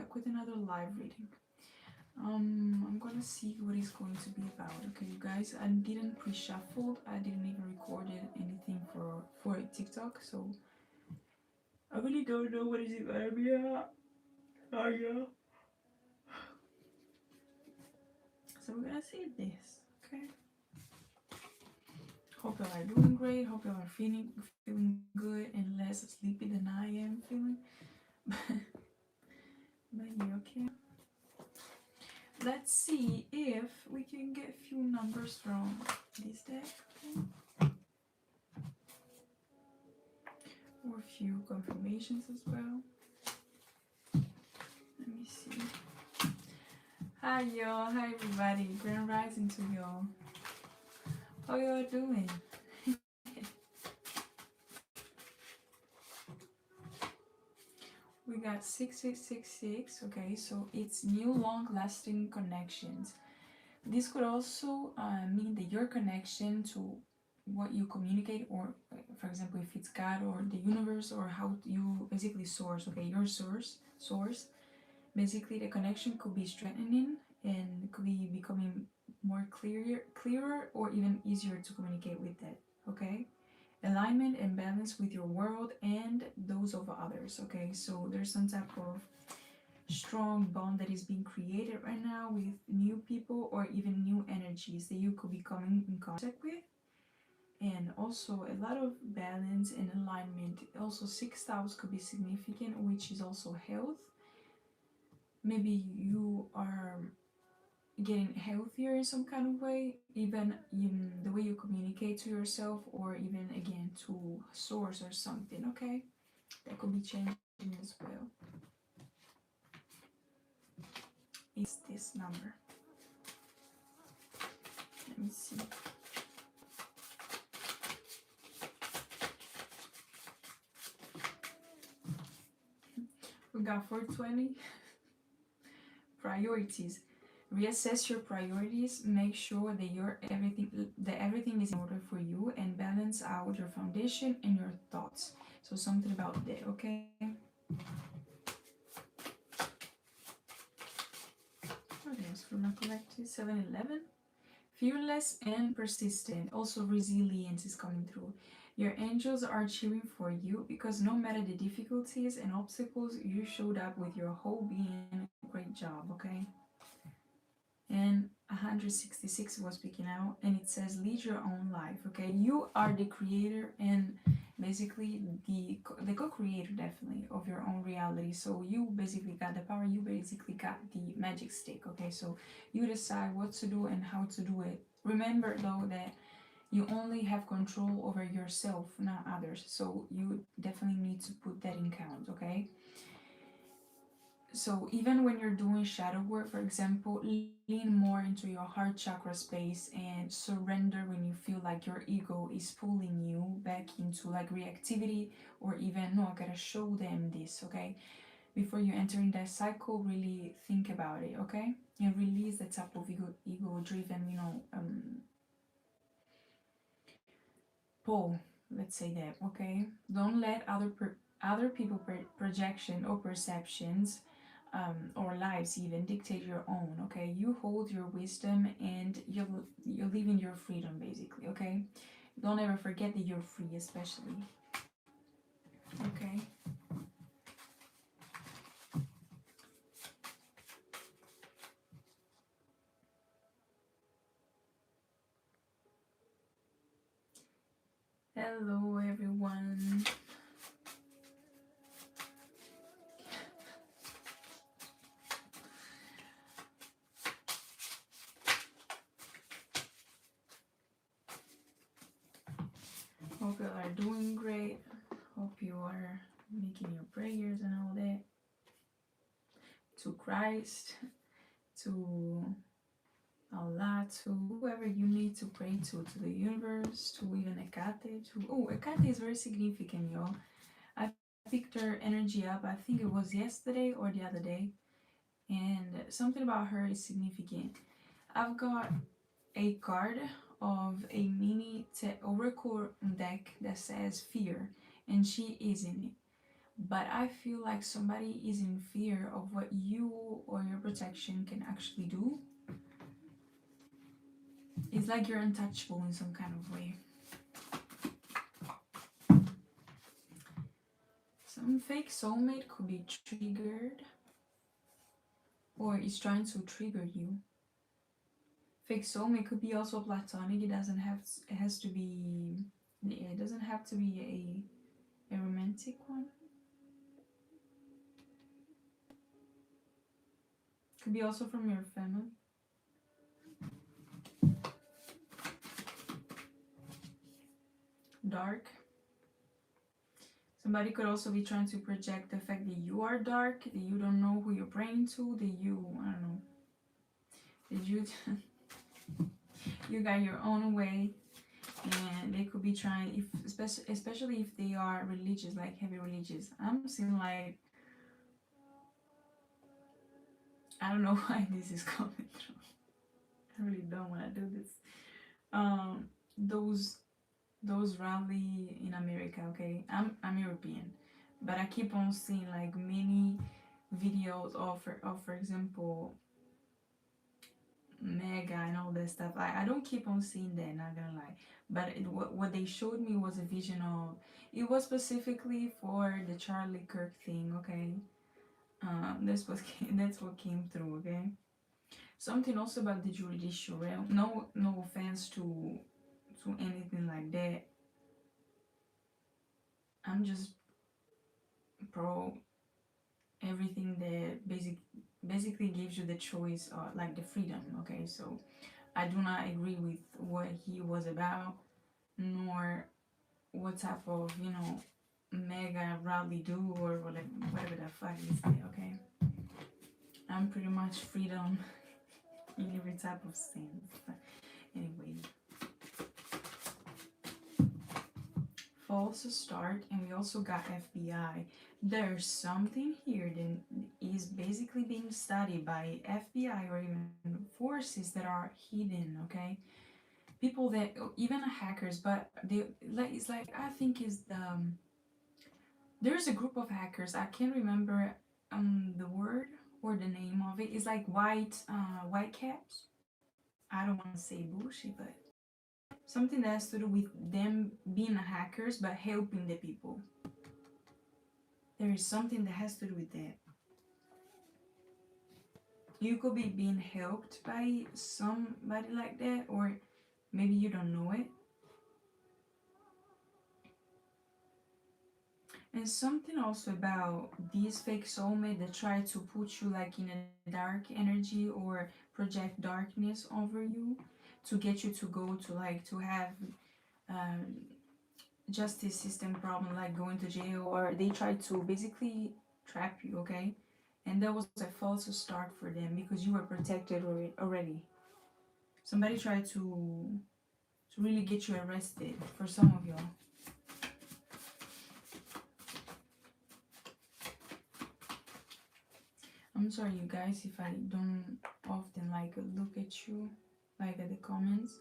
back with another live reading. I'm gonna see what it's going to be about. Okay, you guys, I didn't pre-shuffle. I didn't even recorded anything for TikTok, so I really don't know what is it gonna be. Oh yeah. So we're gonna see this. Okay. Hope y'all are doing great. Hope y'all are feeling good and less sleepy than I am feeling. But you okay? Let's see if we can get a few numbers from this deck. Okay? Or a few confirmations as well. Let me see. Hi y'all, hi everybody. Grand rising to y'all. How y'all doing? We got 6666. Okay, so it's new long-lasting connections. This could also mean that your connection to what you communicate, or for example, if it's God or the universe, or how you basically source, okay, your source, basically the connection could be strengthening and could be becoming more clearer, or even easier to communicate with that, okay? Alignment and balance with your world and those of others, okay? So there's some type of strong bond that is being created right now with new people or even new energies that you could be coming in contact with. And also a lot of balance and alignment. Also 6th house could be significant, which is also health. Maybe you are getting healthier in some kind of way, even in the way you communicate to yourself, or even again to source or something, okay? That could be changing as well. Is this number? Let me see. We got 420. Priorities. Reassess your priorities. Make sure that everything is in order for you, and balance out your foundation and your thoughts. So something about that, okay? What else from a collective? 711. Fearless and persistent. Also resilience is coming through. Your angels are cheering for you because no matter the difficulties and obstacles, you showed up with your whole being. Great job, okay? And 166 was speaking out, and it says lead your own life, okay? You are the creator and basically the co-creator, definitely, of your own reality. So you basically got the power, you basically got the magic stick, okay? So you decide what to do and how to do it. Remember though that you only have control over yourself, not others. So you definitely need to put that in count, okay? So even when you're doing shadow work, for example, lean more into your heart chakra space and surrender when you feel like your ego is pulling you back into like reactivity, or even, no, I gotta show them this, okay? Before you enter in that cycle, really think about it, okay? And release that type of ego driven, pull, let's say that, okay? Don't let other people projection or perceptions, or lives even, dictate your own, okay? You hold your wisdom and you're living your freedom, basically, okay? Don't ever forget that you're free, especially, okay? Hello everyone. Hope you are doing great. Hope you are making your prayers and all that to Christ, to Allah, to whoever you need to pray to the universe, to even Ekate, to, oh, Ekate is very significant, y'all. I picked her energy up, I think it was yesterday or the other day, and something about her is significant. I've got a card of a mini oracle deck that says fear, and she is in it. but I feel like somebody is in fear of what you or your protection can actually do. It's like you're untouchable in some kind of way. Some fake soulmate could be triggered, or is trying to trigger you. Fake soulmate could be also platonic. It doesn't have to, it has to be, it doesn't have to be a romantic one. Could be also from your family. Dark. Somebody could also be trying to project the fact that you are dark, that you don't know who you're praying to, that you, I don't know, that you you got your own way, and they could be trying, if especially if they are religious, like heavy religious. I'm seeing like, I don't know why this is coming from. I really don't want to do this. Um, those rally in America. Okay, I'm European, but I keep on seeing like many videos of for example Mega and all that stuff. I don't keep on seeing that, not gonna lie, but what they showed me was a vision of, it was specifically for the Charlie Kirk thing. Okay, that's what came through. Okay, something also about the judicial realm. No offense to anything like that. I'm just pro everything that basically gives you the choice, like the freedom. Okay, so I do not agree with what he was about, nor what type of, mega rally do, or whatever the fuck is there. Okay, I'm pretty much freedom in every type of sense. But anyway, false start, and we also got FBI. There's something here that is basically being studied by FBI or even forces that are hidden. Okay, people that, even hackers, but they like, it's like, I think is there's a group of hackers. I can't remember the word or the name of it. It's like white caps. I don't want to say bullshit, but something that has to do with them being hackers but helping the people. There is something that has to do with that. You could be being helped by somebody like that, or maybe you don't know it. And something also about these fake soulmates that try to put you like in a dark energy or project darkness over you to get you to go to, like, to have um, justice system problem, like going to jail, or they try to basically trap you. Okay, and that was a false start for them because you were protected already. Somebody tried to really get you arrested, for some of y'all. I'm sorry, you guys, if I don't often like look at you, like at the comments.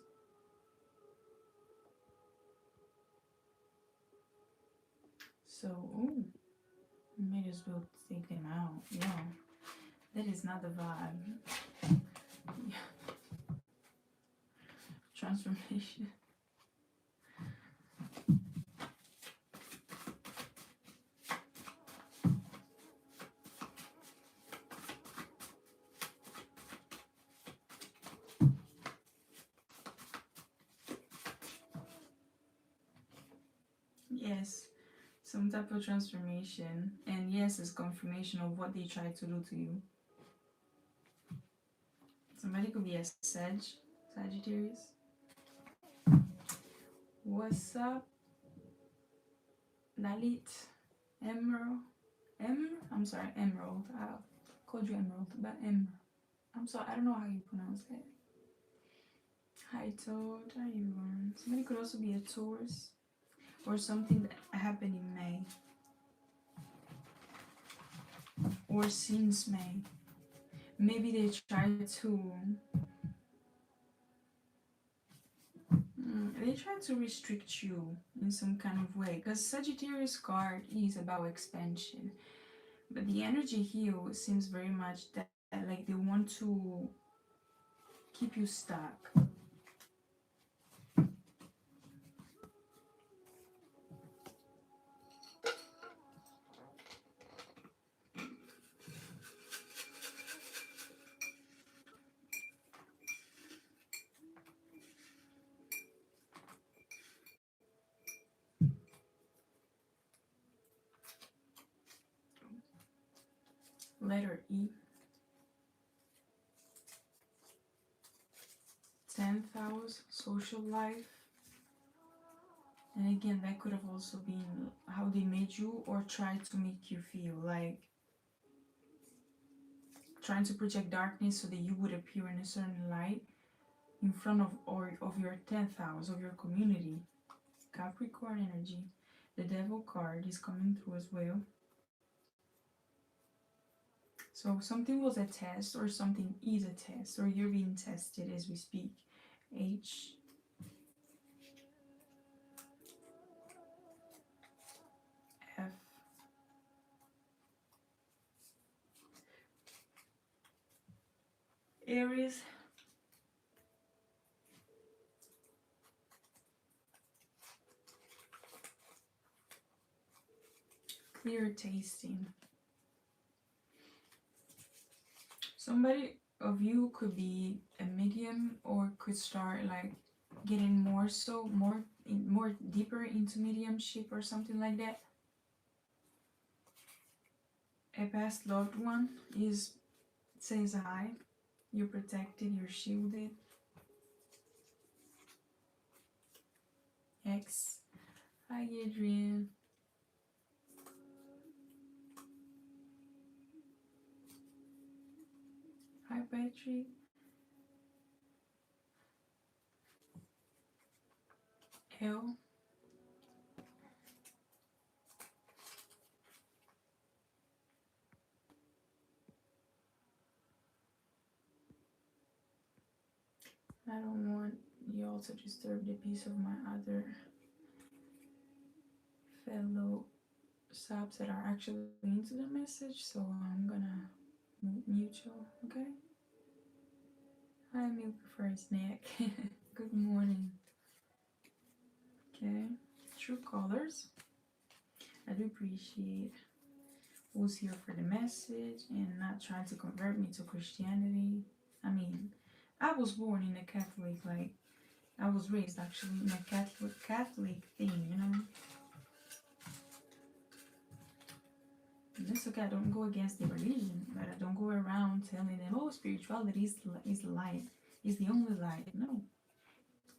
So, oh, might as well take them out. Yeah, that is not the vibe. Yeah. Transformation. Yes, some type of transformation, and yes, it's confirmation of what they tried to do to you. Somebody could be a Sagittarius. What's up, Lalit? Emerald? I'm sorry, Emerald. I called you Emerald, but I'm sorry, I don't know how you pronounce that. Hi, Toad. How you doing? Somebody could also be a Taurus, or something that happened in May, or since May. Maybe they tried to They try to restrict you in some kind of way, because Sagittarius card is about expansion, but the energy here seems very much that like they want to keep you stuck. Letter E. 10th house, social life. And again, that could have also been how they made you or tried to make you feel, like trying to project darkness so that you would appear in a certain light in front of your 10th house, of your community. Capricorn energy. The Devil card is coming through as well. So something was a test, or something is a test, or you're being tested as we speak. H. F. Aries. Clear tasting. Somebody of you could be a medium or could start like getting more deeper into mediumship or something like that. A past loved one says hi. You're protected, you're shielded. X. Hi Adrian. Hi Patrick. L. I don't want y'all to disturb the peace of my other fellow subs that are actually into the message, so I'm gonna mute y'all, okay? Hi Milk for his neck. Good morning. Okay, true colors. I do appreciate who's here for the message and not trying to convert me to Christianity. I mean, I was born in a Catholic, like, I was raised actually in a Catholic thing, you know? And it's okay, I don't go against the religion, but I don't go around telling them, oh, spirituality is light, is the only light. No.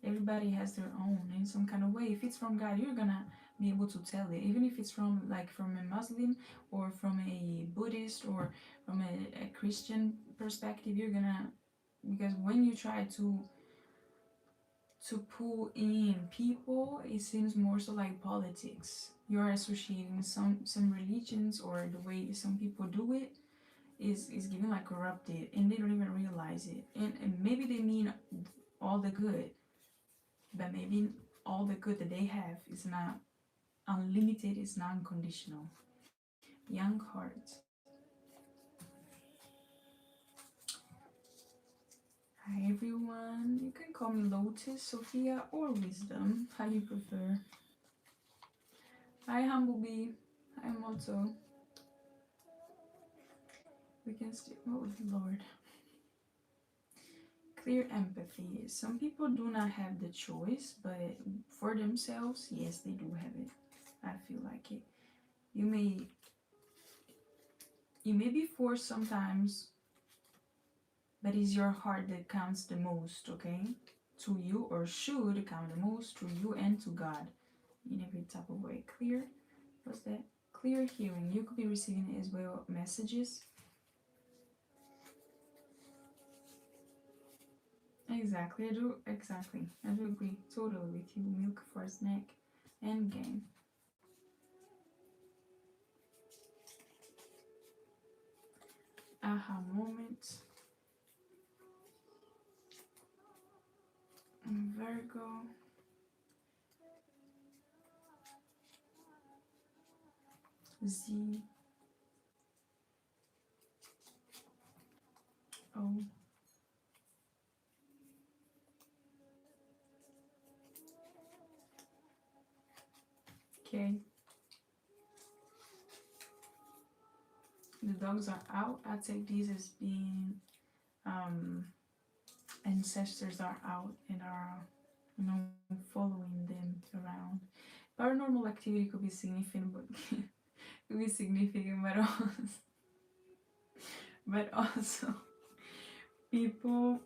Everybody has their own in some kind of way. If it's from God, you're gonna be able to tell it. Even if it's from a Muslim or from a Buddhist or from a Christian perspective, you're gonna, because when you try to pull in people, it seems more so like politics. You're associating some religions, or the way some people do it is giving like corrupted, and they don't even realize it. And maybe they mean all the good, but maybe all the good that they have is not unlimited, it's not unconditional. Young heart. Hi everyone, you can call me Lotus, Sophia, or Wisdom, how you prefer. Hi Humblebee, hi Moto. We can still, oh Lord. Clear empathy. Some people do not have the choice, but for themselves, yes, they do have it. I feel like it. You may be forced sometimes, but it's your heart that counts the most, okay? To you, or should count the most to you and to God in every type of way. Clear? What's that? Clear hearing. You could be receiving as well messages. Exactly, I do agree totally with you. Milk for snack and game. Aha moment. Virgo. Z O. Okay. The dogs are out. I take these as being ancestors are out and are, you know, following them around. Paranormal activity could be significant, but could be significant, but also people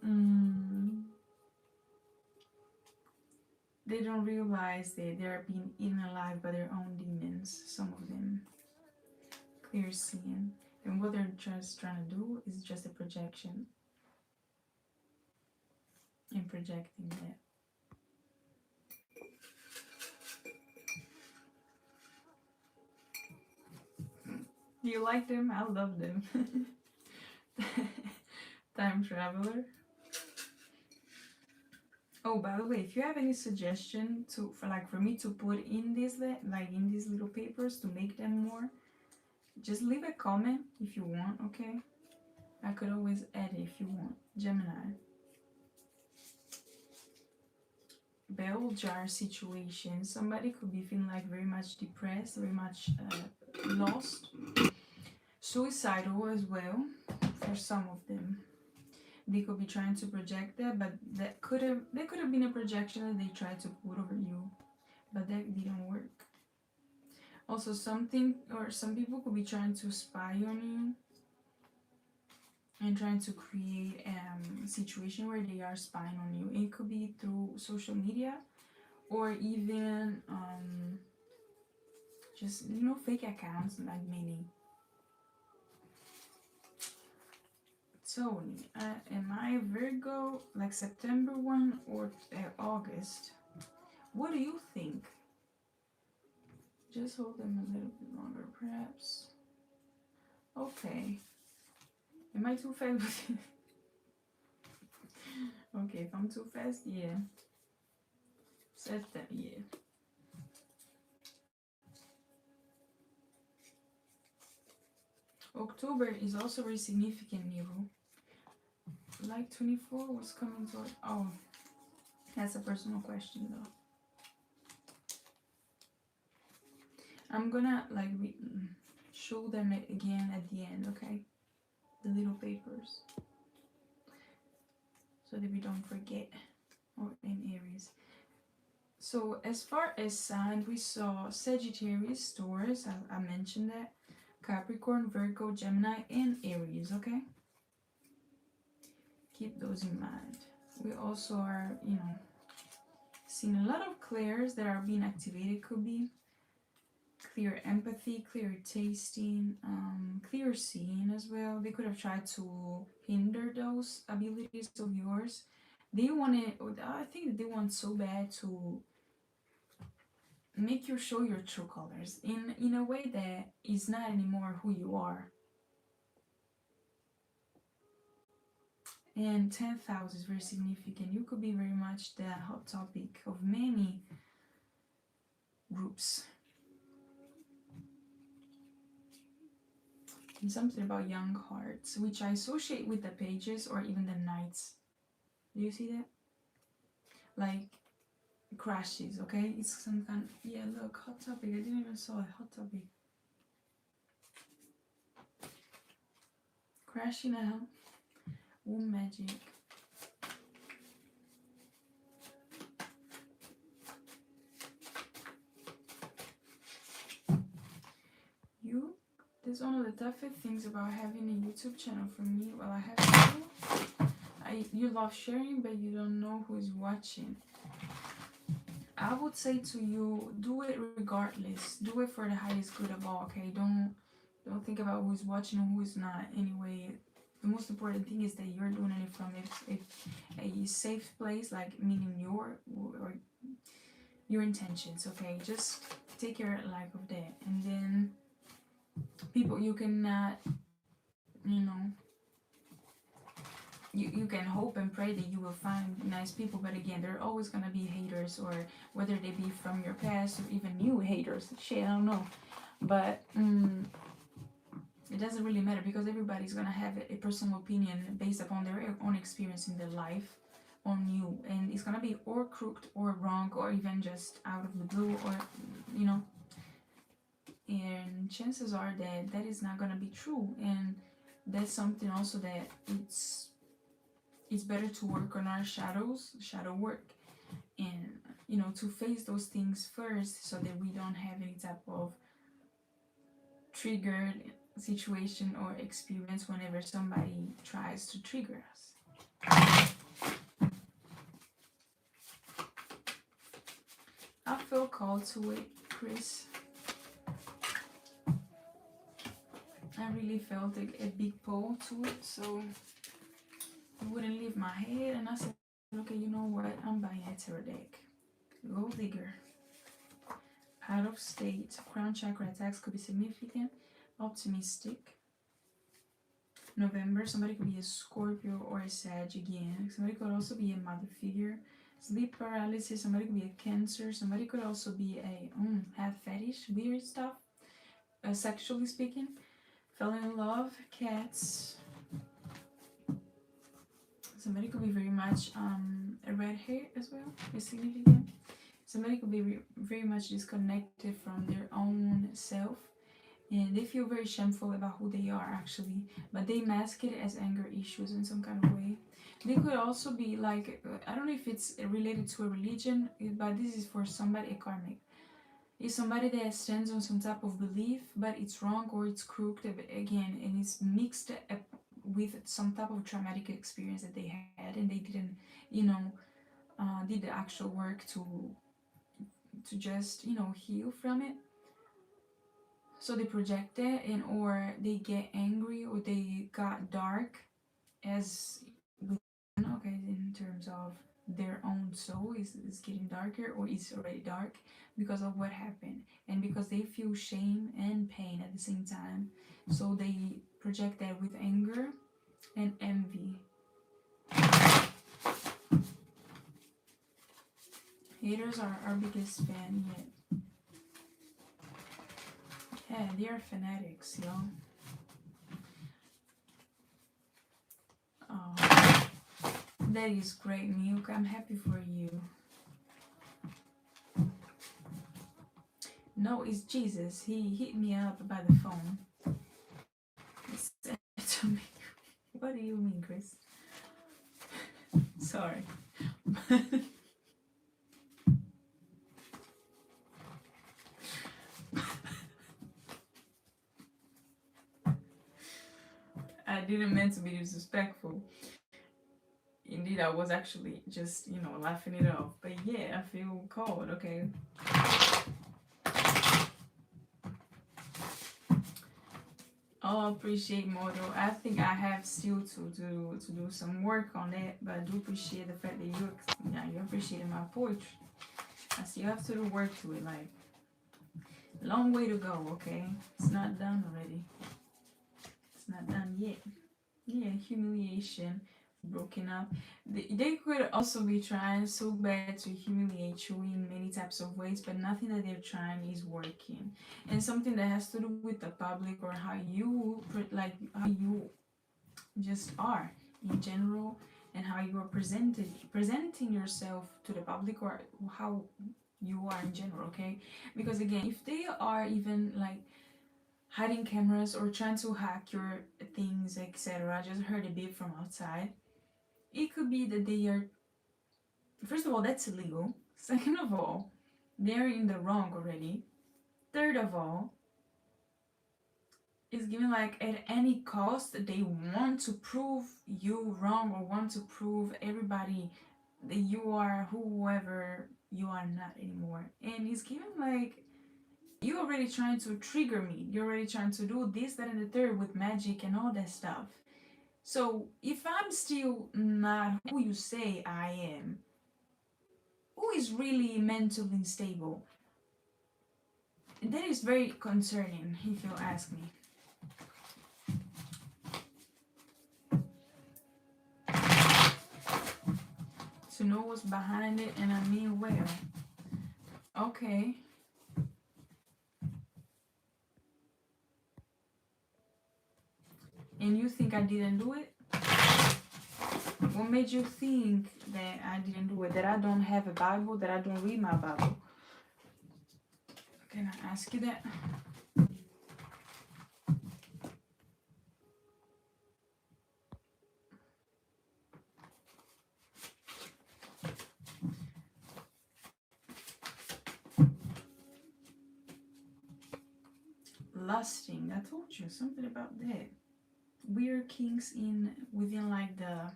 they don't realize that they're being eaten alive by their own demons. Some of them clear seeing, and what they're just trying to do is just a projection and projecting that. Do you like them? I love them. Time traveler. Oh, by the way, if you have any suggestion for me to put in this like in these little papers to make them more, just leave a comment if you want, okay? I could always add it if you want. Gemini. Bell jar situation. Somebody could be feeling like very much depressed, very much lost. Suicidal as well for some of them. They could be trying to project that, but that could have been a projection that they tried to put over you, but that didn't work. Also, some people could be trying to spy on you and trying to create a situation where they are spying on you. It could be through social media or even just, you know, fake accounts like many. Tony, am I Virgo, like September 1 or August? What do you think? Just hold them a little bit longer, perhaps. Okay. Am I too fast? Okay, if I'm too fast, yeah. Set that, yeah. October is also very significant, Nero. Like 24 was coming toward. Oh, that's a personal question though. I'm gonna like show them it again at the end, okay? The little papers, so that we don't forget. Or in Aries. So as far as sign, we saw Sagittarius, Taurus. I mentioned that. Capricorn, Virgo, Gemini, and Aries. Okay. Keep those in mind. We also are, you know, seeing a lot of clairs that are being activated. Could be clear empathy, clear tasting, clear seeing as well. They could have tried to hinder those abilities of yours. They wanted, I think that they want so bad to make you show your true colors in a way that is not anymore who you are. And 10th house is very significant. You could be very much the hot topic of many groups. And something about young hearts, which I associate with the pages or even the knights. Do you see that? Like crashes, okay? It's some kind of, yeah, look, hot topic. I didn't even saw a hot topic. Crashing out. Womb magic. You, that's one of the toughest things about having a YouTube channel for me. Well, I have you. You love sharing, but you don't know who is watching. I would say to you, do it regardless. Do it for the highest good of all, okay? Don't think about who's watching and who's not. Anyway, the most important thing is that you're doing it from a safe place, like meaning your intentions, okay? Just take care like of that. And then people, you cannot, you know, you can hope and pray that you will find nice people, but again, there are always going to be haters, or whether they be from your past or even new haters. Shit, I don't know. But it doesn't really matter, because everybody's gonna have a personal opinion based upon their own experience in their life on you, and it's gonna be or crooked or wrong or even just out of the blue, or you know, and chances are that that is not gonna be true. And that's something also that it's better to work on our shadow work, and you know, to face those things first, so that we don't have any type of triggered situation or experience whenever somebody tries to trigger us. I feel called to it, Chris. I really felt a big pull to it, so it wouldn't leave my head, and I said, okay, you know what, I'm buying a tarot deck. Gold digger. Out of state. Crown chakra attacks could be significant. Optimistic. November, somebody could be a Scorpio or a Sag again. Somebody could also be a mother figure. Sleep paralysis, somebody could be a Cancer. Somebody could also be a have fetish, weird stuff, sexually speaking. Fell in love, cats. Somebody could be very much a red hair as well, is significant. Somebody could be very much disconnected from their own self, and they feel very shameful about who they are actually, but they mask it as anger issues in some kind of way. They could also be like, I don't know if it's related to a religion, but this is for somebody, a karmic. It's somebody that stands on some type of belief, but it's wrong or it's crooked again, and it's mixed up with some type of traumatic experience that they had, and they didn't, you know, did the actual work to just, you know, heal from it. So they project it, and or they get angry, or they got dark as within, okay, in terms of their own soul is getting darker, or is already dark because of what happened, and because they feel shame and pain at the same time, so they project that with anger and envy. Haters are our biggest fan yet. Yeah, they are fanatics, y'all. Oh, that is great, Milk. I'm happy for you. No, it's Jesus. He hit me up by the phone. He said to me, what do you mean, Chris? Sorry. I didn't mean to be disrespectful. Indeed, I was actually just, you know, laughing it off. But yeah, I feel cold, okay? Oh, appreciate Modo. I think I have still to do some work on it, but I do appreciate the fact that you appreciate my poetry. I still have to do work to it, like long way to go, okay? It's not done already. It's not done yet. Yeah, humiliation, broken up. They could also be trying so bad to humiliate you in many types of ways, but nothing that they're trying is working. And something that has to do with the public, or how you like how you just are in general, and how you are presenting yourself to the public, or how you are in general, okay? Because again, if they are even like hiding cameras or trying to hack your things, etc. I just heard a beep from outside. It could be that they are, first of all, that's illegal. Second of all, they're in the wrong already. Third of all, it's given like at any cost they want to prove you wrong, or want to prove everybody that you are whoever you are not anymore. And it's given like, you're already trying to trigger me. You're already trying to do this, that, and the third with magic and all that stuff. So if I'm still not who you say I am, who is really mentally stable? That is very concerning, if you ask me. To know what's behind it, and I mean where. Okay. And you think I didn't do it? What made you think that I didn't do it? That I don't have a Bible? That I don't read my Bible? Can I ask you that? Lusting. I told you something about that. Weird kinks within like the...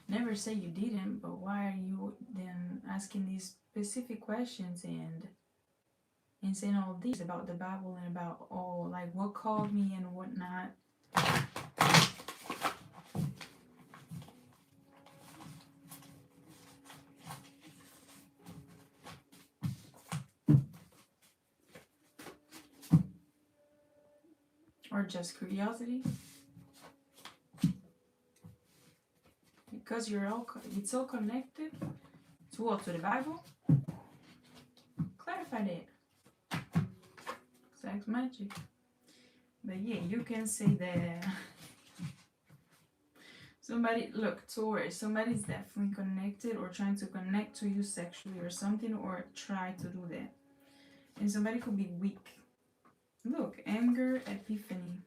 Never say you didn't, but why are you then asking these specific questions and saying all these about the Bible and about like what called me and whatnot? Or just curiosity? Because it's all connected to what? To the Bible? Clarify that. Sex magic. But yeah, you can say that somebody, look, Taurus, somebody's definitely connected or trying to connect to you sexually or something, or try to do that. And somebody could be weak. Look, anger, epiphany.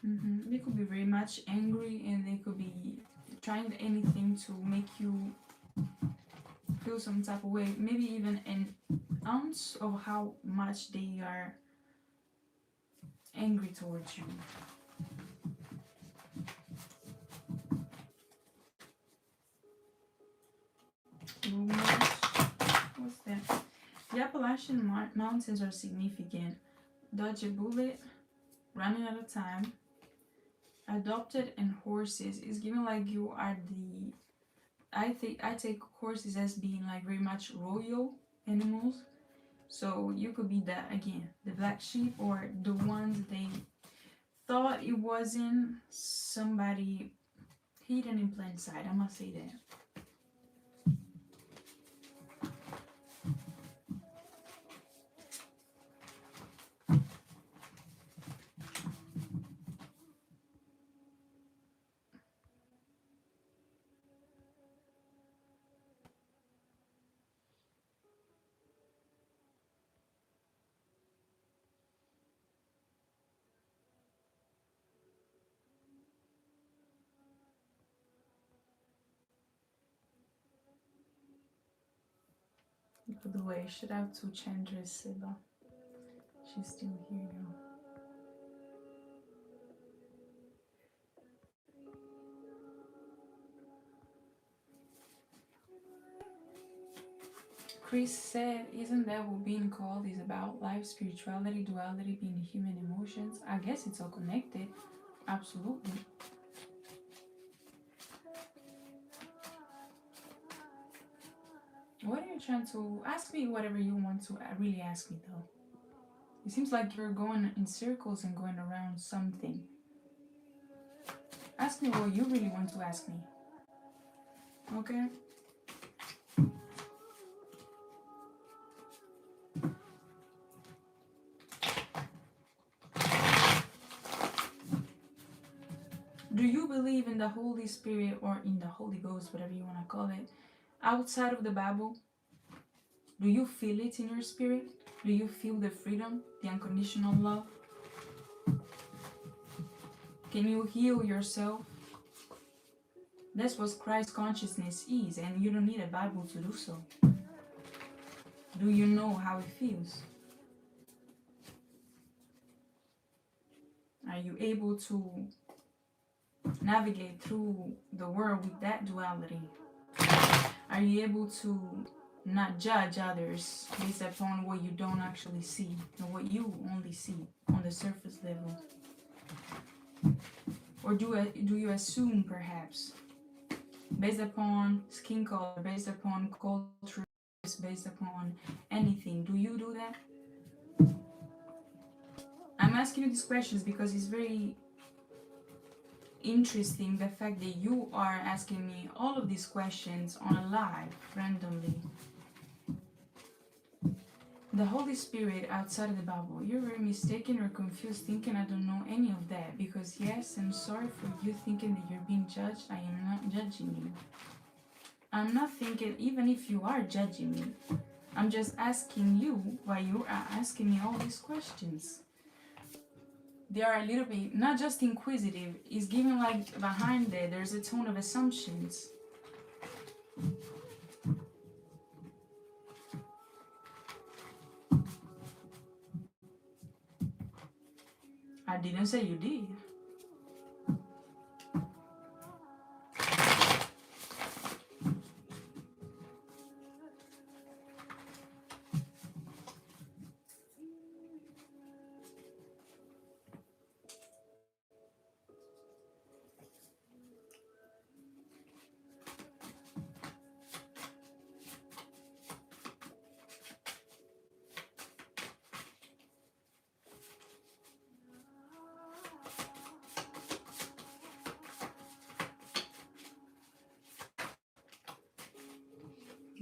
They could be very much angry, and they could be trying anything to make you feel some type of way. Maybe even an ounce of how much they are angry towards you. What's that? The Appalachian Mountains are significant. Dodge a bullet, running out of time. Adopted and horses is given like you are the... I take horses as being like very much royal animals. So you could be that again, the black sheep, or the ones they thought it wasn't, somebody hidden in plain sight. I must say that. By the way, shout out to Chandra Siba. She's still here now. Chris said, isn't that what being called is about? Life, spirituality, duality, being human emotions. I guess it's all connected. Absolutely. What are you trying to ask me? Whatever you want to really ask me, though. It seems like you're going in circles and going around something. Ask me what you really want to ask me. Okay? Do you believe in the Holy Spirit or in the Holy Ghost, whatever you want to call it, outside of the Bible? Do you feel it in your spirit? Do you feel the freedom, the unconditional love? Can you heal yourself? That's what Christ consciousness is, and you don't need a Bible to do so. Do you know how it feels? Are you able to navigate through the world with that duality? Are you able to not judge others based upon what you don't actually see and what you only see on the surface level? Or do you assume, perhaps, based upon skin color, based upon culture, based upon anything? Do you do that? I'm asking you these questions because it's very interesting, the fact that you are asking me all of these questions on a live randomly. The Holy Spirit outside of the Bible. You're very mistaken or confused thinking I don't know any of that. Because yes, I'm sorry for you thinking that you're being judged. I am not judging you. I'm not thinking, even if you are judging me, I'm just asking you why you are asking me all these questions. They are a little bit, not just inquisitive, it's given like behind there, there's a tone of assumptions. I didn't say you did.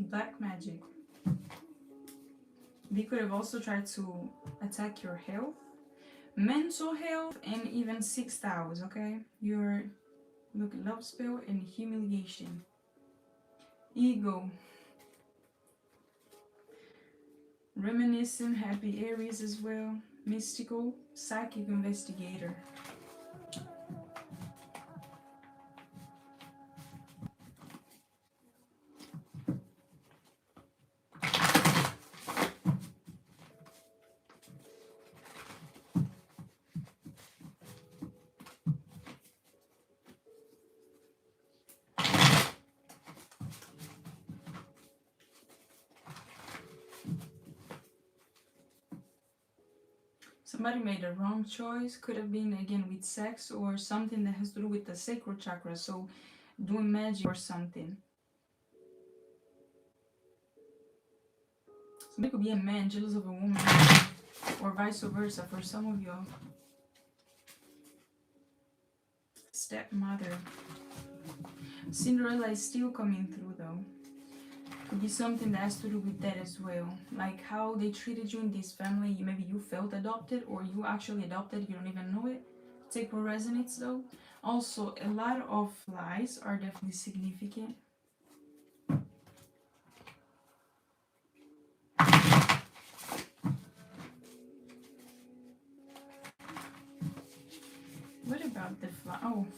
Black magic. They could have also tried to attack your health, mental health, and even 6th house, okay? Your look, love spell and humiliation. Ego. Reminiscent, happy Aries as well. Mystical, psychic investigator. Somebody made a wrong choice. Could have been again with sex or something that has to do with the sacral chakra. So doing magic or something. Somebody could be a man jealous of a woman, or vice versa for some of y'all. Stepmother. Cinderella is still coming through though. Could be something that has to do with that as well. Like how they treated you in this family. Maybe you felt adopted or you actually adopted. You don't even know it. Take what resonates though. Also, a lot of lies are definitely significant. What about the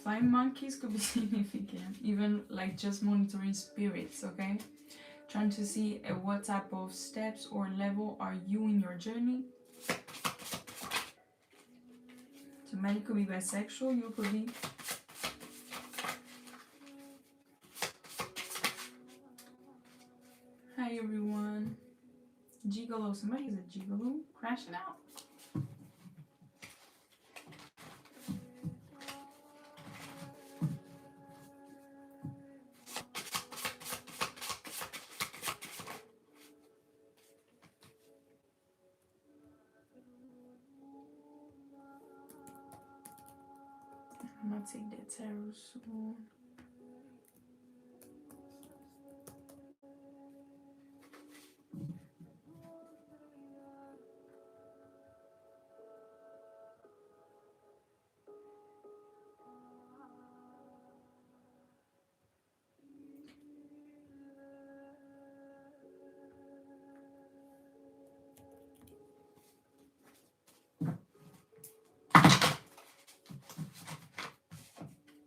flying monkeys could be significant. Even like just monitoring spirits, okay? Trying to see at what type of steps or level are you in your journey. Somebody could be bisexual, you could be. Hi everyone. Gigolo, somebody is a gigolo, crashing out. I'm gonna take that tarot sword.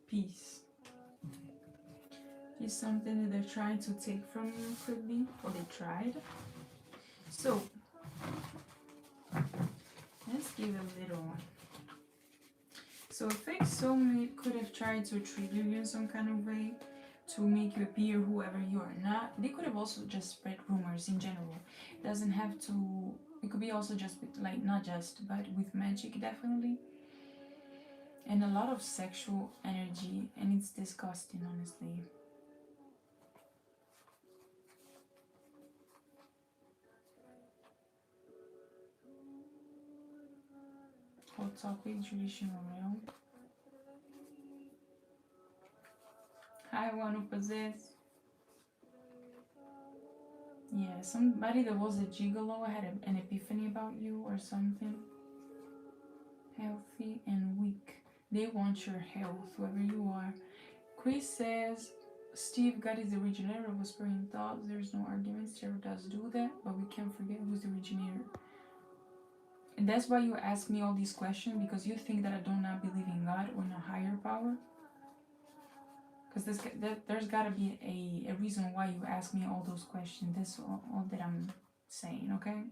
Peace. Is something that they're trying to take from you, could be, or they tried. So let's give a little. So a fake soulmate could have tried to trigger you in some kind of way to make you appear whoever you are not. They could have also just spread rumors in general. It doesn't have to. It could be also just with, like, not just, but with magic definitely. And a lot of sexual energy, and it's disgusting, honestly. Hot topic, traditional realm. I want to possess. Yeah, somebody that was a gigolo had an epiphany about you or something. Healthy and weak. They want your health, whoever you are. Chris says, Steve, God is the originator of whispering thoughts. There's no arguments. Tarot does do that, but we can't forget who's the originator. And that's why you ask me all these questions, because you think that I do not believe in God or in a higher power. Because there's got to be a reason why you ask me all those questions. That's all that I'm saying, okay?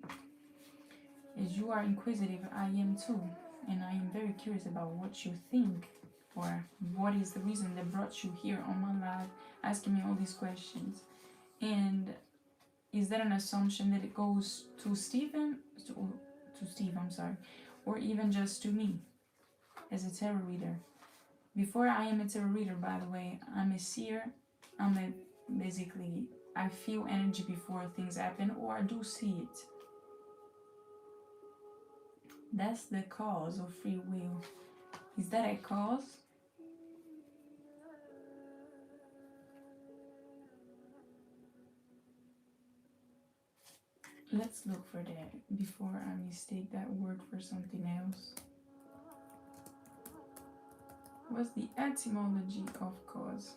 Is you are inquisitive, I am too. And I am very curious about what you think, or what is the reason that brought you here on my live, asking me all these questions. And is that an assumption that it goes to Stephen, to Steve, I'm sorry, or even just to me as a tarot reader? Before I am a tarot reader, by the way, I'm a seer. Basically, I feel energy before things happen, or I do see it. That's the cause of free will. Is that a cause? Let's look for that before I mistake that word for something else. What's the etymology of cause?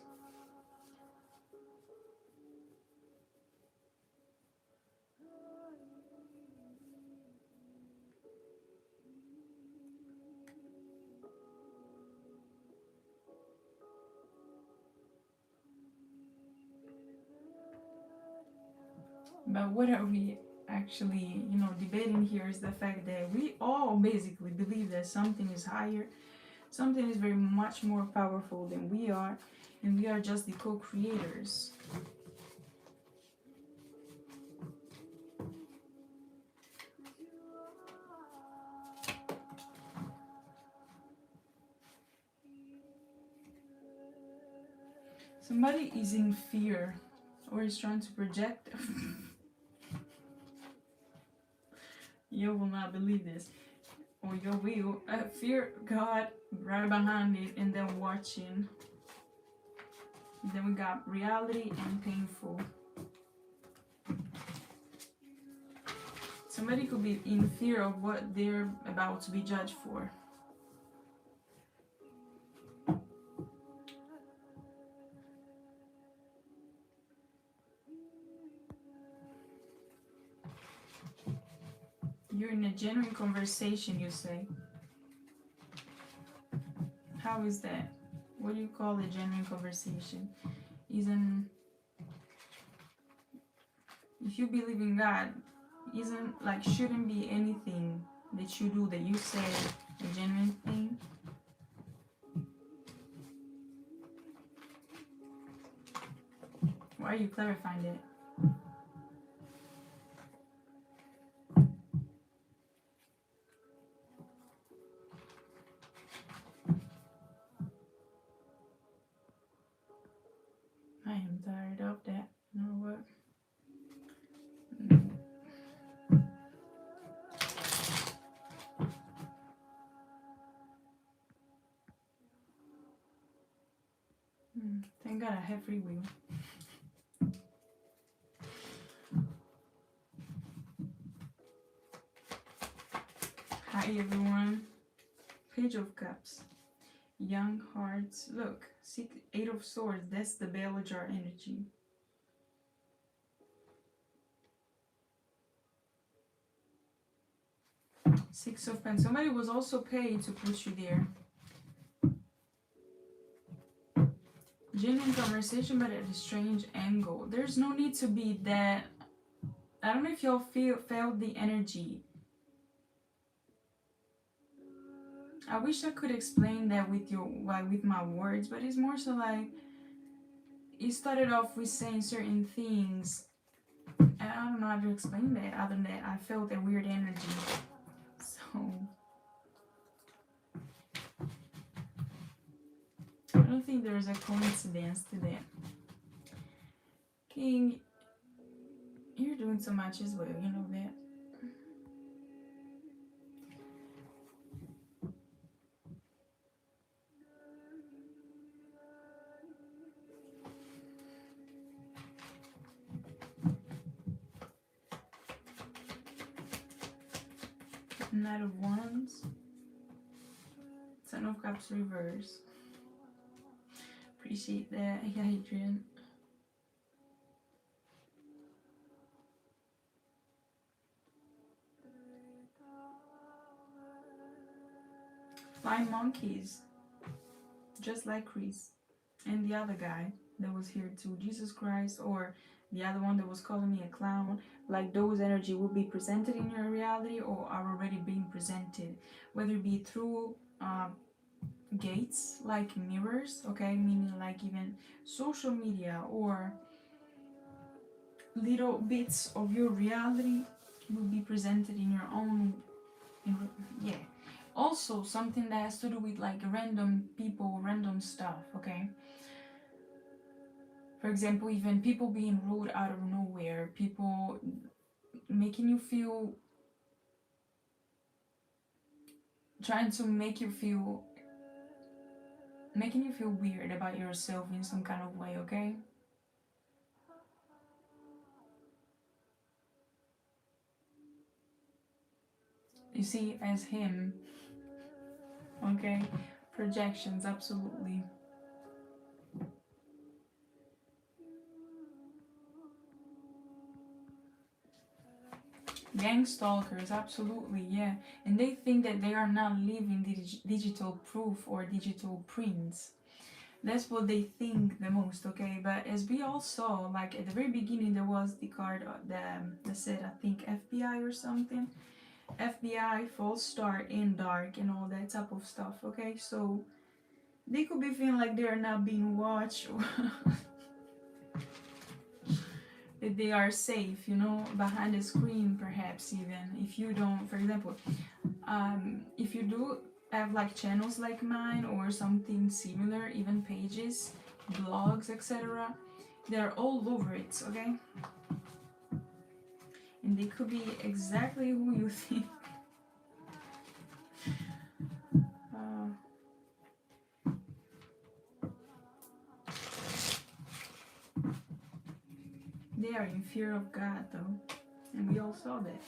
But what are we actually, debating here is the fact that we all basically believe that something is higher, something is very much more powerful than we are, and we are just the co-creators. Somebody is in fear or is trying to project. You will not believe this. Or you will. Fear God right behind it and then watching. Then we got reality and painful. Somebody could be in fear of what they're about to be judged for. You're in a genuine conversation, you say. How is that? What do you call a genuine conversation? If you believe in God, shouldn't be anything that you do that you say a genuine thing? Why are you clarifying that? I am tired of that. You know what? Thank God I have free will. Hi everyone. Page of Cups. Young hearts. Look, 8 of Swords. That's the bell jar energy. Six of Pentacles. Somebody was also paid to put you there. Genuine conversation, but at a strange angle. There's no need to be that. I don't know if y'all felt the energy. I wish I could explain that with my words, but it's more so like it started off with saying certain things, and I don't know how to explain that other than that I felt a weird energy. So I don't think there's a coincidence to that. King, you're doing so much as well, you know that. Knight of Wands, Ten of Cups reverse. Appreciate that, Adrian. Flying monkeys, just like Chris and the other guy that was here too, Jesus Christ, or the other one that was calling me a clown. Like those energy will be presented in your reality or are already being presented, whether it be through gates like mirrors, okay, meaning like even social media, or little bits of your reality will be presented in your own yeah. Also something that has to do with like random people, random stuff, okay. For example, even people being rude out of nowhere, people making you feel, trying to make you feel, making you feel weird about yourself in some kind of way, okay. You see as him, okay. Projections, absolutely. Gang stalkers, absolutely, yeah. And they think that they are not living digital proof or digital prints. That's what they think the most, okay. But as we all saw, like at the very beginning, there was the card that said, I think FBI or something. FBI, false start, in dark, and all that type of stuff, okay. So they could be feeling like they are not being watched, or that they are safe, you know, behind the screen, perhaps. Even if you don't, for example, if you do have like channels like mine or something similar, even pages, blogs, etc., they're all over it, okay. And they could be exactly who you think. They are in fear of God, though, and we all saw that.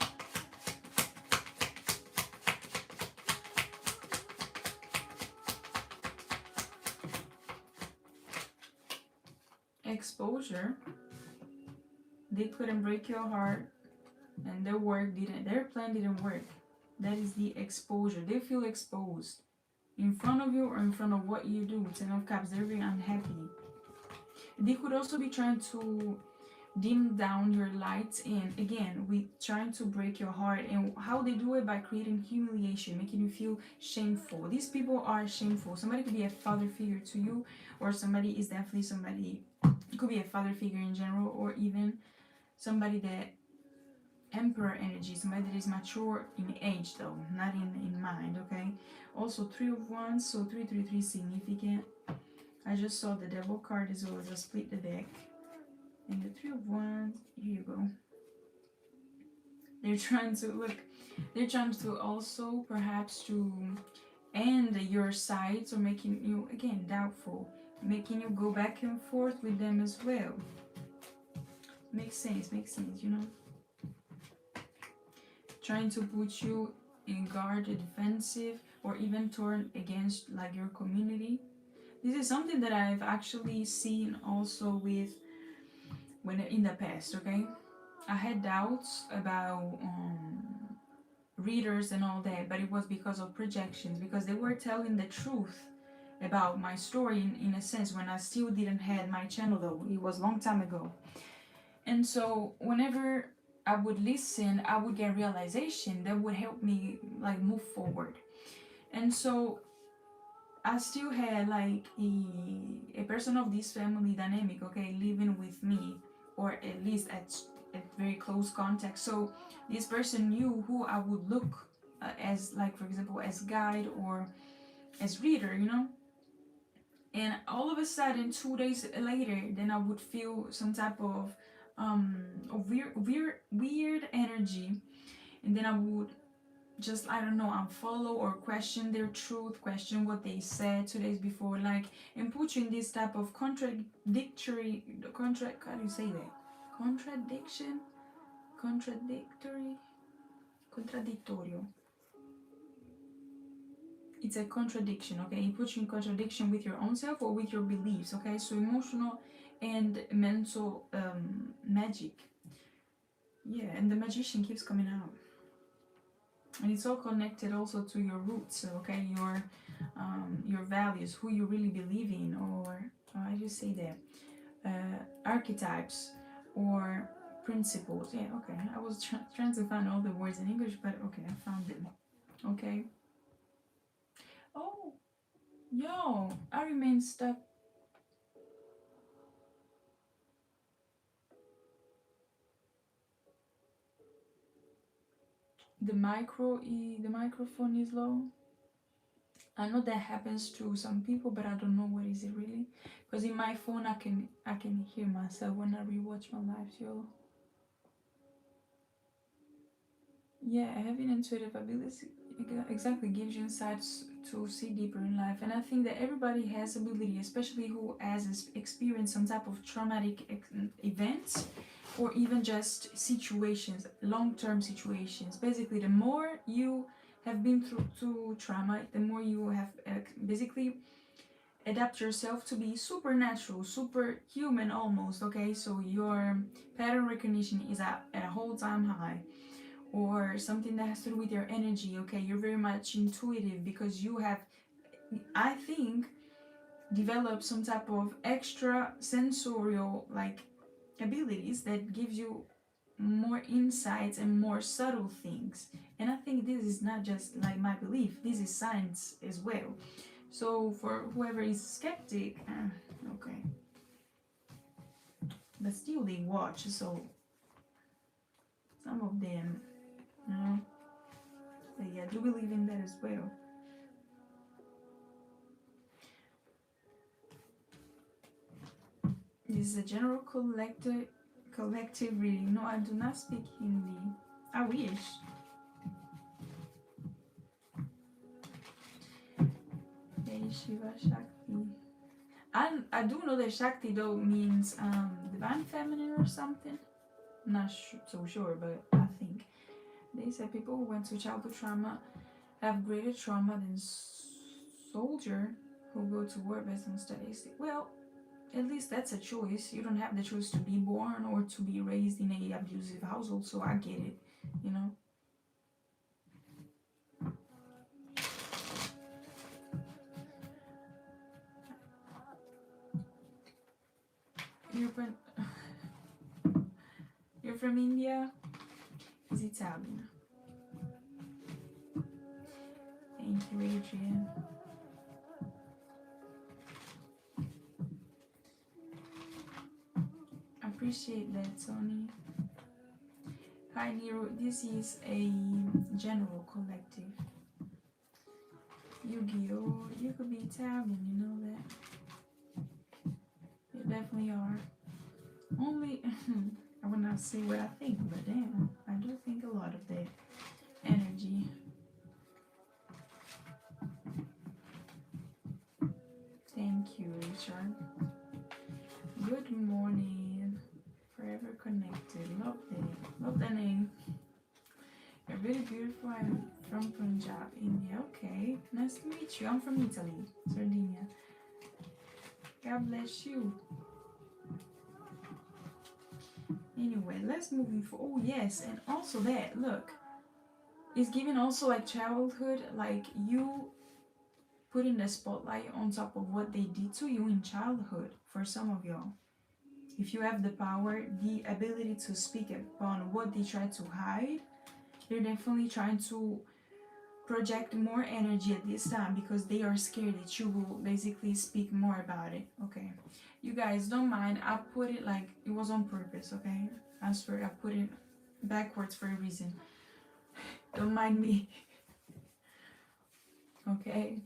Exposure. They couldn't break your heart, and their plan didn't work. That is the exposure. They feel exposed in front of you or in front of what you do. Ten of Cups. They're very unhappy. They could also be trying to dim down your lights, and again, we trying to break your heart. And how they do it? By creating humiliation, making you feel shameful. These people are shameful. Somebody could be a father figure to you, or somebody is definitely somebody, it could be a father figure in general, or even somebody that emperor energy, somebody that is mature in age though, not in mind, okay. Also Three of Wands, so 333 significant. I just saw the Devil card as well as I split the deck. And the Three of Wands, here you go. They're trying to look, they're trying to also perhaps to end your sides, or making you again doubtful, making you go back and forth with them as well. Makes sense, you know. Trying to put you in guard, defensive, or even turn against like your community. This is something that I've actually seen also with when in the past, okay. I had doubts about readers and all that, but it was because of projections, because they were telling the truth about my story in a sense, when I still didn't have my channel though. It was a long time ago. And so whenever I would listen, I would get realization that would help me like move forward. And so I still had like a person of this family dynamic, okay, living with me, or at least at very close contact. So this person knew who I would look as, like for example, as guide or as reader, you know. And all of a sudden, 2 days later, then I would feel some type of weird energy, and then I would just, I don't know, unfollow or question their truth, question what they said 2 days before, like, and put you in this type of contradictory, how do you say that? Contradictorio. it's a contradiction, okay? It puts you in contradiction with your own self or with your beliefs, okay? So emotional and mental magic. Yeah, and the magician keeps coming out. And it's all connected also to your roots, okay? Your values, who you really believe in, or I just say that archetypes or principles. Yeah, okay. I was trying to find all the words in English, but okay, I found them. Okay. Oh, yo, I remain stuck. The microphone is low. I know that happens to some people, but I don't know what is it really. Because in my phone, I can hear myself when I rewatch my lives, yo. Yeah, having intuitive abilities exactly gives you insights to see deeper in life, and I think that everybody has ability, especially who has experienced some type of traumatic events, or even just situations, long-term situations. Basically, the more you have been through trauma, the more you have basically adapt yourself to be supernatural, superhuman almost. Okay, so your pattern recognition is at a whole time high, or something that has to do with your energy. Okay, you're very much intuitive because you have, I think, developed some type of extra sensorial like abilities that gives you more insights and more subtle things. And I think this is not just like my belief, this is science as well. So for whoever is skeptic, okay, but still they watch, so some of them, you know, they do believe in that as well. This is a general collective reading. No, I do not speak Hindi. I wish. Hey Shiva Shakti. I do know that Shakti though means divine feminine or something. Not so sure, but I think they said people who went to childhood trauma have greater trauma than soldier who go to war based on statistics. Well, at least that's a choice. You don't have the choice to be born or to be raised in a abusive household, so I get it, you know. You're from, you're from India? Is Italian. Thank you, Adrian. Appreciate that, Tony. Hi, Nero. This is a general collective. Yu-Gi-Oh! You could be Italian, you know that. You definitely are. Only, I would not say what I think, but damn, I do think a lot of that energy. Thank you, Richard. Good morning. Forever connected. Love that. Love that name. You're really beautiful. I'm from Punjab, India. Okay. Nice to meet you. I'm from Italy, Sardinia. God bless you. Anyway, let's move in for. Oh, yes. And also that, look. It's giving also like childhood, like you putting the spotlight on top of what they did to you in childhood for some of y'all. If you have the power, the ability to speak upon what they try to hide, they're definitely trying to project more energy at this time because they are scared that you will basically speak more about it. Okay, you guys don't mind, I put it like it was on purpose. Okay, I swear I put it backwards for a reason. Don't mind me. Okay,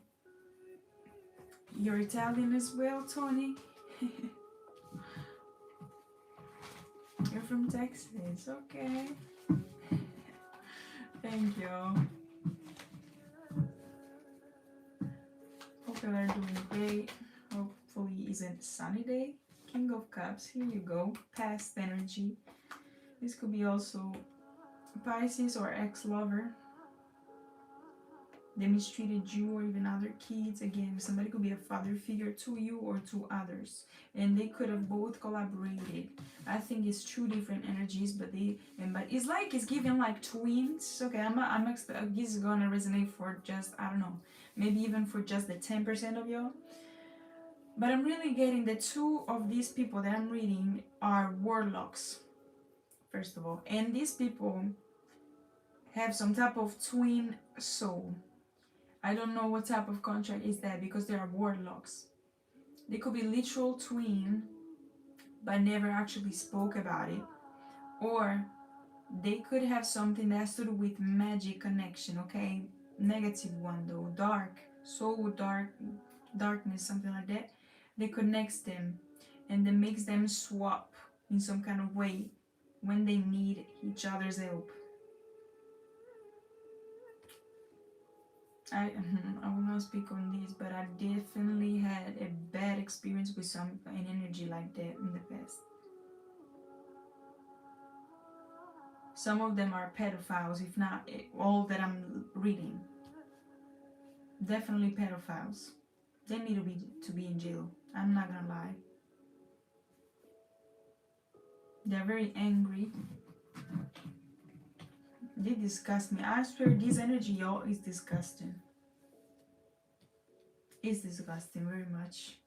you're Italian as well, Tony. You're from Texas. Okay. Thank you. Hope you are doing great. Hopefully it's a sunny day. King of Cups, here you go. Past energy. This could be also Pisces or ex-lover. they mistreated you or even other kids. Again, somebody could be a father figure to you or to others, and they could have both collaborated. I think it's two different energies, but it's like it's giving like twins. Okay, this is gonna resonate for just, I don't know, maybe even for just the 10% of y'all. But I'm really getting the two of these people that I'm reading are warlocks, first of all, and these people have some type of twin soul. I don't know what type of contract is that, because they are warlocks. They could be literal twin, but never actually spoke about it. Or they could have something that has to do with magic connection, okay? Negative one though, dark, soul, darkness, something like that. That connects them and that makes them swap in some kind of way when they need each other's help. I will not speak on this, but I definitely had a bad experience with an energy like that in the past. Some of them are pedophiles, if not all that I'm reading. Definitely pedophiles. They need to be in jail. I'm not gonna lie. They're very angry. They disgust me. I swear this energy, y'all, is disgusting. It's disgusting very much.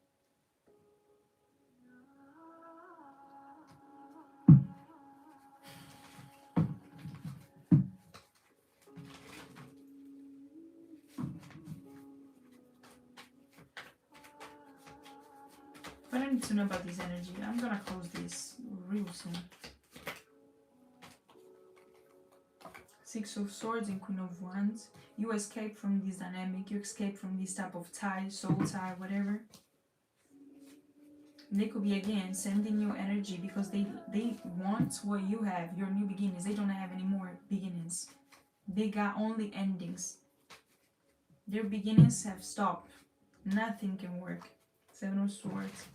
But I need to know about this energy. I'm gonna close this real soon. Six of Swords and Queen of Wands. You escape from this dynamic. You escape from this type of tie, soul tie, whatever. They could be, again, sending you energy because they want what you have, your new beginnings. They don't have any more beginnings. They got only endings. Their beginnings have stopped. Nothing can work. Seven of Swords.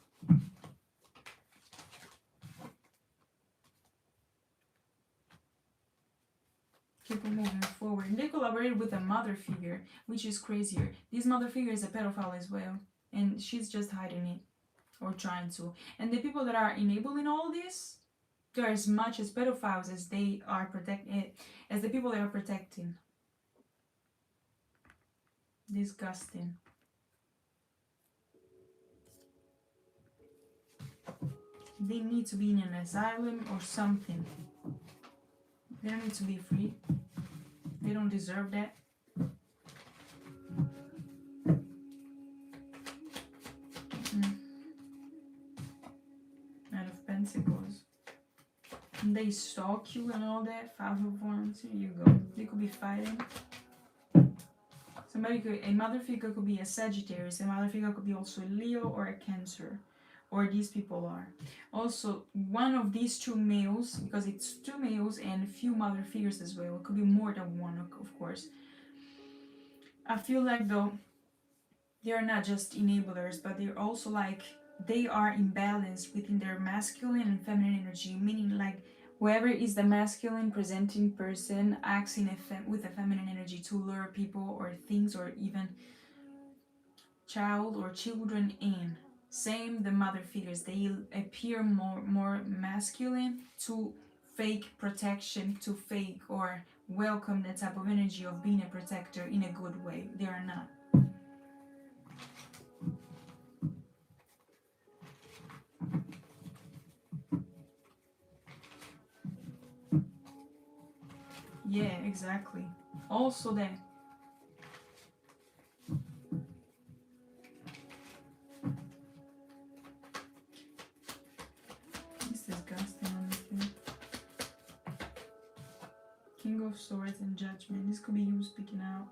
Keep moving forward. And they collaborated with a mother figure, which is crazier. This mother figure is a pedophile as well, and she's just hiding it, or trying to. And the people that are enabling all this, they're as much as pedophiles as they are as the people they are protecting. Disgusting. They need to be in an asylum or something. They don't need to be free. They don't deserve that. Knight of Pentacles. And they stalk you and all that. Five of Wands. Here you go. They could be fighting. A mother figure could be a Sagittarius. A mother figure could be also a Leo or a Cancer. Or these people are. Also, one of these two males, because it's two males and a few mother figures as well. It could be more than one, of course. I feel like, though, they're not just enablers, but they're also like, they are imbalanced within their masculine and feminine energy. Meaning, like, whoever is the masculine presenting person acts with a feminine energy to lure people or things or even child or children in. Same the mother figures, they appear more masculine to fake protection, to fake or welcome that type of energy of being a protector in a good way. They are not. Yeah, exactly. Also that it's disgusting, honestly. King of Swords and Judgment. This could be you speaking out.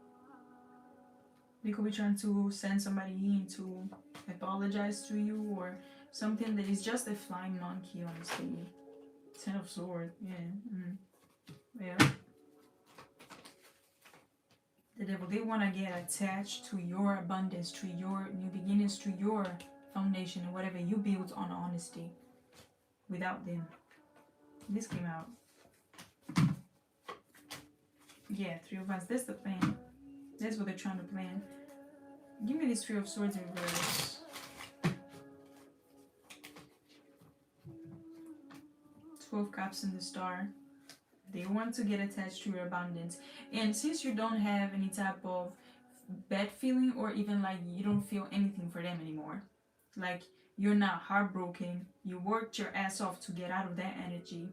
They could be trying to send somebody in to apologize to you or something that is just a flying monkey, honestly. Ten of Swords, yeah. Yeah. The devil, they want to get attached to your abundance, to your new beginnings, to your foundation, and whatever you built on honesty without them. This came out. Yeah, Three of Wands. That's the thing. That's what they're trying to plan. Give me this Three of Swords in reverse. 12 Cups and the Star. They want to get attached to your abundance. And since you don't have any type of bad feeling, or even like you don't feel anything for them anymore, like you're not heartbroken, you worked your ass off to get out of that energy.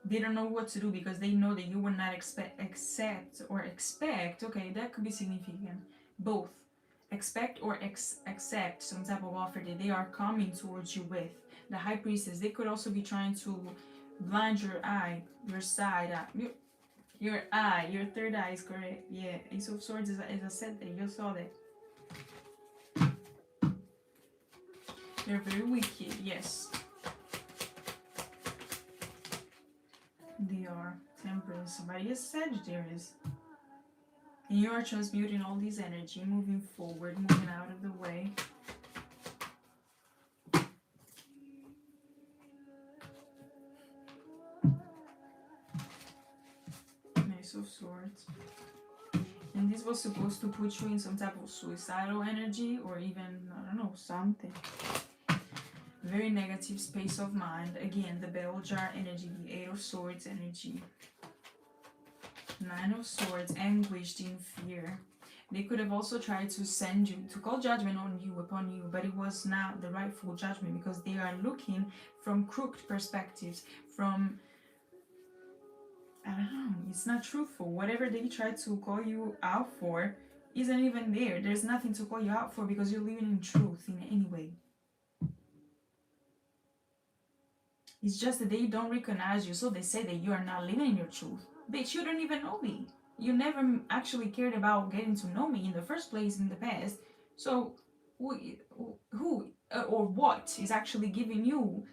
They don't know what to do because they know that you will not expect, okay, that could be significant. Both. Expect or accept some type of offer that they are coming towards you with. The High Priestess, they could also be trying to blind your eye, your side eye, your eye, your third eye is correct. Yeah, Ace of Swords is a set that you saw that. They're very wicked, yes. They are. Temperance. Somebody is Sagittarius. And you are transmuting all this energy, moving forward, moving out of the way. Ace of Swords. And this was supposed to put you in some type of suicidal energy, or even, I don't know, something. Very negative space of mind. Again, the bell jar energy, the Eight of Swords energy. Nine of Swords, anguished in fear. They could have also tried to send you, to call judgment on you, upon you, but it was not the rightful judgment because they are looking from crooked perspectives, from, I don't know, it's not truthful. Whatever they tried to call you out for isn't even there. There's nothing to call you out for because you're living in truth in any way. It's just that they don't recognize you, so they say that you are not living in your truth. Bitch, you don't even know me. You never actually cared about getting to know me in the first place in the past. So who or what is actually giving you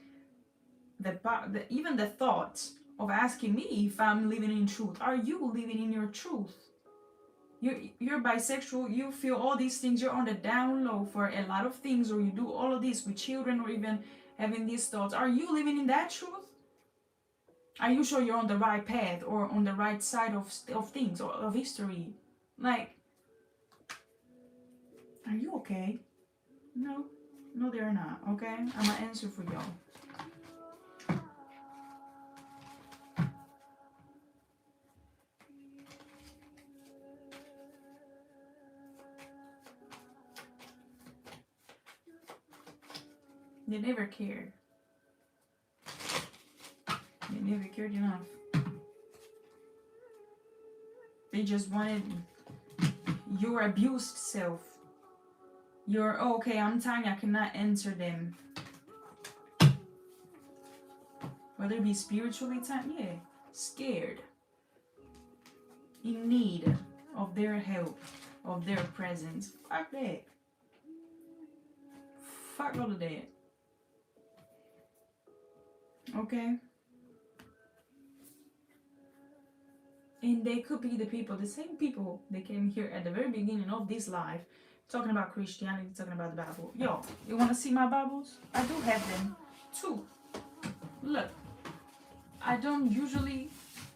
even the thought of asking me if I'm living in truth? Are you living in your truth? You're bisexual, you feel all these things, you're on the down low for a lot of things, or you do all of this with children, or even having these thoughts. Are you living in that truth? Are you sure you're on the right path or on the right side of things or of history? Like, are you okay? No, they're not. Okay, I'm gonna answer for y'all. They never cared. They never cared enough. They just wanted your abused self. Your, oh, okay, I'm Tanya, I cannot answer them. Whether it be spiritually, yeah, scared, in need of their help, of their presence. Fuck that. Fuck all of that. Okay? And they could be the people, the same people that came here at the very beginning of this life, talking about Christianity, talking about the Bible. Yo, you want to see my Bibles? I do have them too. Look, I don't usually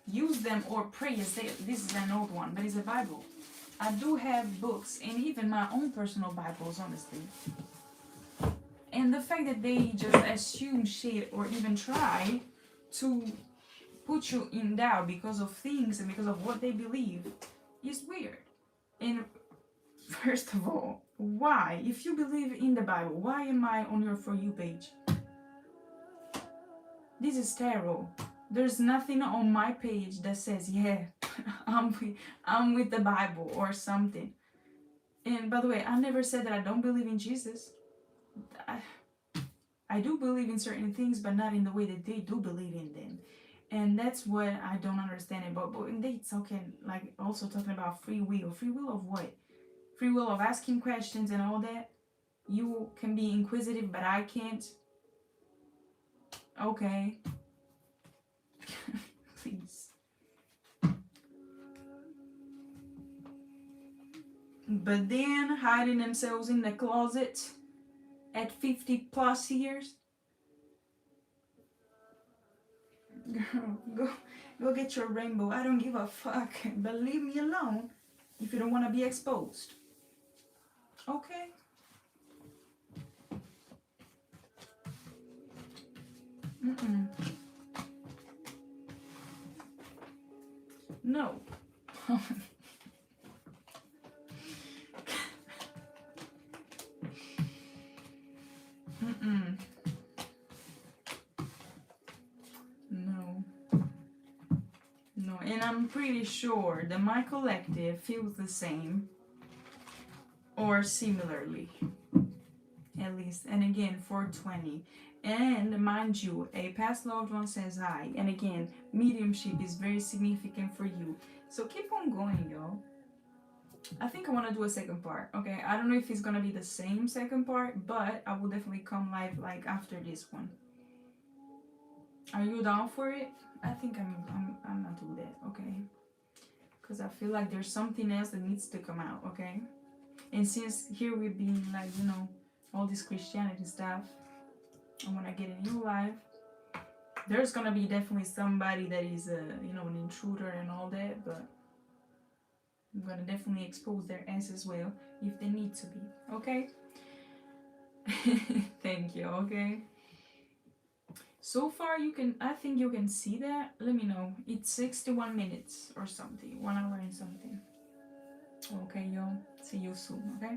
use them or pray as this is an old one, but it's a Bible. I do have books and even my own personal Bibles, honestly. And the fact that they just assume shit or even try to put you in doubt because of things and because of what they believe is weird. And first of all, why? If you believe in the Bible, why am I on your For You page? This is tarot. There's nothing on my page that says, yeah, I'm with the Bible or something. And by the way, I never said that I don't believe in Jesus. I do believe in certain things, but not in the way that they do believe in them. And that's what I don't understand about. But indeed, it's okay. Like, also talking about free will. Free will of what? Free will of asking questions and all that. You can be inquisitive, but I can't. Okay. Please. But then hiding themselves in the closet at 50 plus years. Girl, Go get your rainbow. I don't give a fuck. But leave me alone if you don't want to be exposed. Okay? Mm-mm. No. Mm-mm. No. No. And I'm pretty sure that my collective feels the same or similarly. At least. And again, 420. And mind you, a past loved one says hi. And again, mediumship is very significant for you. So keep on going, yo. I think I want to do a second part. Okay, I don't know if it's gonna be the same second part, but I will definitely come live like after this one. Are you down for it? I think I'm not do that. Okay, because I feel like there's something else that needs to come out. Okay, and since here we've been like, you know, all this Christianity stuff, I want to get a new life. There's gonna be definitely somebody that is you know, an intruder and all that, but I'm gonna definitely expose their ass as well if they need to be. Okay. Thank you. Okay, so far you can, I think you can see that. Let me know. It's 61 minutes or something, 1 hour and something. Okay, yo, see you soon. Okay.